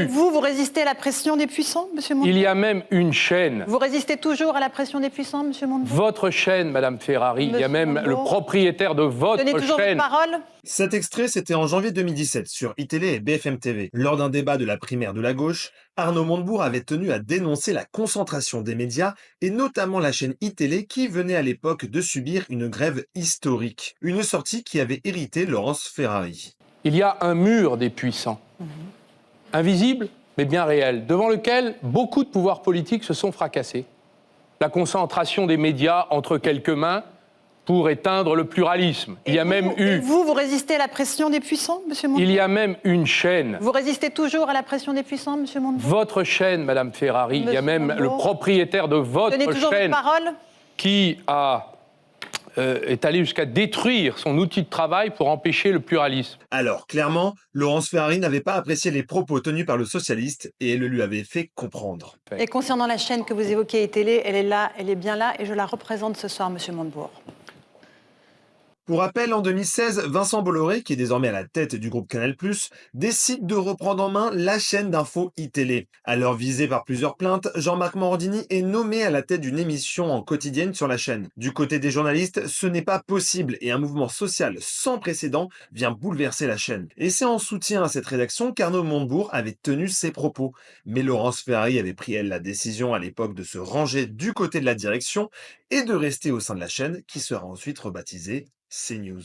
Vous résistez à la pression des puissants, monsieur Montebourg? Il y a même une chaîne. Vous résistez toujours à la pression des puissants, monsieur Montebourg? Votre chaîne, Madame Ferrari, il y a même le Montebourg. propriétaire de votre Tenez toujours chaîne. votre parole? Cet extrait, c'était en janvier 2017 sur iTélé et BFM TV. Lors d'un débat de la primaire de la gauche, Arnaud Montebourg avait tenu à dénoncer la concentration des médias et notamment la chaîne iTélé qui venait à l'époque de subir une grève historique. Une sortie qui avait irrité Laurence Ferrari. Il y a un mur des puissants, invisible mais bien réel, devant lequel beaucoup de pouvoirs politiques se sont fracassés. La concentration des médias entre quelques mains pour éteindre le pluralisme. Vous résistez à la pression des puissants, monsieur Montebourg? Il y a même une chaîne. Vous résistez toujours à la pression des puissants, monsieur Montebourg? Votre chaîne, Madame Ferrari, il y a même le Montebourg. propriétaire de votre Tenez toujours chaîne votre parole? qui est allé jusqu'à détruire son outil de travail pour empêcher le pluralisme. Alors, clairement, Laurence Ferrari n'avait pas apprécié les propos tenus par le socialiste et le lui avait fait comprendre. Et concernant la chaîne que vous évoquez, iTélé, elle est là, elle est bien là, et je la représente ce soir, monsieur Montebourg. Pour rappel, en 2016, Vincent Bolloré, qui est désormais à la tête du groupe Canal+, décide de reprendre en main la chaîne d'info iTélé. Alors visé par plusieurs plaintes, Jean-Marc Morandini est nommé à la tête d'une émission en quotidienne sur la chaîne. Du côté des journalistes, ce n'est pas possible et un mouvement social sans précédent vient bouleverser la chaîne. Et c'est en soutien à cette rédaction qu'Arnaud Montebourg avait tenu ses propos. Mais Laurence Ferrari avait pris, elle, la décision à l'époque de se ranger du côté de la direction et de rester au sein de la chaîne qui sera ensuite rebaptisée CNews.